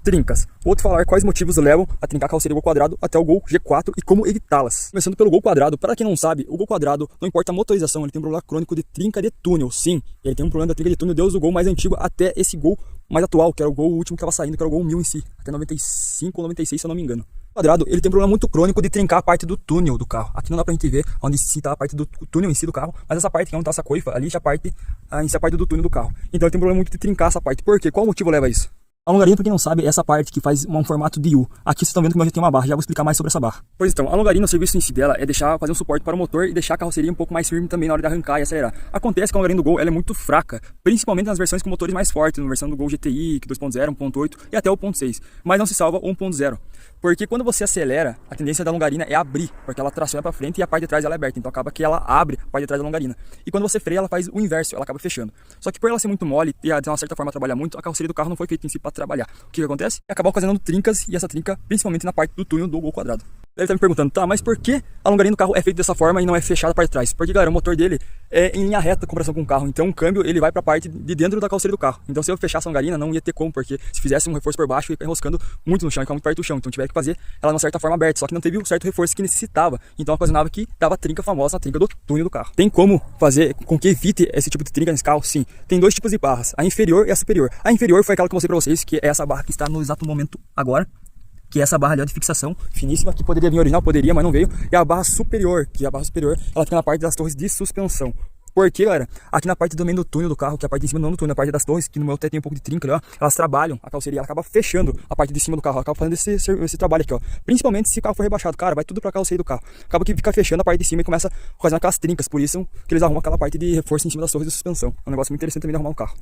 Trincas. Vou te falar quais motivos levam a trincar a carroceria Gol quadrado até o Gol G4 e como evitá-las. Começando pelo Gol quadrado, para quem não sabe, o Gol quadrado, não importa a motorização, ele tem um problema crônico de trinca de túnel. Sim, ele tem um problema da trinca de túnel desde o Gol mais antigo até esse Gol mais atual, que era o Gol último que estava saindo, que era o Gol 1000 em si, até 95 ou 96, se eu não me engano. O quadrado, ele tem um problema muito crônico de trincar a parte do túnel do carro. Aqui não dá pra gente ver onde se tá a parte do túnel em si do carro, mas essa parte que é onde tá essa coifa, ali já parte em si a parte do túnel do carro. Então ele tem um problema muito de trincar essa parte. Por quê? Qual o motivo leva a isso? A longarina, pra quem não sabe, é essa parte que faz um formato de U. Aqui vocês estão vendo que o meu já tem uma barra, já vou explicar mais sobre essa barra. Pois então, a longarina, o serviço em si dela é fazer um suporte para o motor e deixar a carroceria um pouco mais firme também na hora de arrancar e acelerar. Acontece que a longarina do Gol ela é muito fraca, principalmente nas versões com motores mais fortes, na versão do Gol GTI, 2.0, 1.8 e até o 1.6. Mas não se salva o 1.0. Porque quando você acelera, a tendência da longarina é abrir, porque ela traciona para frente e a parte de trás ela é aberta, então acaba que ela abre a parte de trás da longarina. E quando você freia, ela faz o inverso, ela acaba fechando. Só que por ela ser muito mole e de uma certa forma trabalhar muito, a carroceria do carro não foi feita em si para trabalhar. O que acontece? Acabou ocasionando trincas, e essa trinca principalmente na parte do túnel do Gol quadrado. Deve estar me perguntando, tá, mas por que a longarina do carro é feita dessa forma e não é fechada a parte de trás? Porque, galera, o motor dele é em linha reta em comparação com o carro, então o câmbio ele vai para a parte de dentro da carroceria do carro. Então se eu fechasse a longarina não ia ter como, porque se fizesse um reforço por baixo ia ficar enroscando muito no chão, ia ficar muito perto do chão, então tiver que fazer ela de uma certa forma aberta, só que não teve o certo reforço que necessitava, então ocasionava que dava trinca famosa, a trinca do túnel do carro. Tem como fazer com que evite esse tipo de trinca nesse carro? Sim, tem dois tipos de barras, a inferior e a superior. A inferior foi aquela que eu mostrei para vocês, que é essa barra que está no exato momento agora, que é essa barra ali de fixação finíssima, que poderia vir original, poderia, mas não veio. E a barra superior, que a barra superior, ela fica na parte das torres de suspensão. Porque, galera, aqui na parte também do túnel do carro, que é a parte de cima do túnel, a parte das torres, que no meu até tem um pouco de trinca ali, ó, elas trabalham, a carroceria, ela acaba fechando a parte de cima do carro, ela acaba fazendo esse trabalho aqui, ó. Principalmente se o carro for rebaixado, cara, vai tudo pra carroceria do carro. Acaba que fica fechando a parte de cima e começa a fazer aquelas trincas, por isso que eles arrumam aquela parte de reforço em cima das torres de suspensão. É um negócio muito interessante também de arrumar um carro.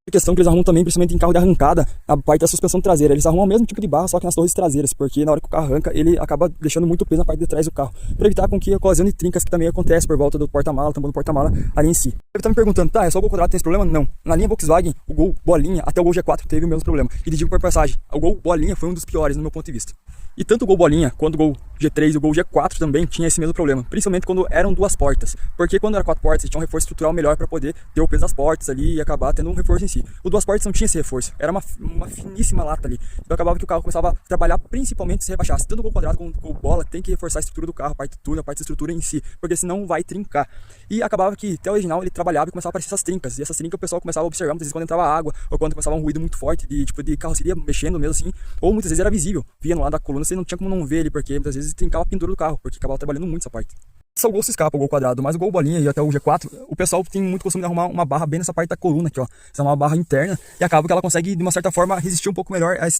A questão que eles arrumam também, principalmente em carro de arrancada, a parte da suspensão traseira. Eles arrumam o mesmo tipo de barra, só que nas torres traseiras, porque na hora que o carro arranca, ele acaba deixando muito peso na parte de trás do carro, para evitar com que ocasione trincas, que também acontece por volta do porta-mala, também do porta-mala ali em si. Deve estar me perguntando, tá, é só o Gol quadrado que tem esse problema? Não. Na linha Volkswagen, o Gol bolinha até o Gol G4 teve o mesmo problema. E digo por passagem, o Gol bolinha foi um dos piores no meu ponto de vista. E tanto o Gol bolinha quanto o Gol G3 e o Gol G4 também tinha esse mesmo problema, principalmente quando eram duas portas, porque quando era quatro portas, tinha um reforço estrutural melhor para poder ter o peso das portas ali e acabar tendo um reforço em si. O duas portas não tinha esse reforço, era uma finíssima lata ali, então acabava que o carro começava a trabalhar principalmente se rebaixasse. Tanto o Gol quadrado como o Gol bola tem que reforçar a estrutura do carro, a parte do túnel, a parte da estrutura em si, porque senão vai trincar. E acabava que até o original ele trabalhava e começava a aparecer essas trincas, e essas trincas o pessoal começava a observar muitas vezes quando entrava água, ou quando começava um ruído muito forte, de carroceria mexendo mesmo assim, ou muitas vezes era visível, via no lado da coluna, você não tinha como não ver ele, porque muitas vezes trincava a pintura do carro, porque acabava trabalhando muito essa parte. Só o Gol se escapa, o Gol quadrado, mas o Gol bolinha e até o G4, o pessoal tem muito costume de arrumar uma barra bem nessa parte da coluna aqui, ó. Essa é uma barra interna e acaba que ela consegue, de uma certa forma, resistir um pouco melhor a esse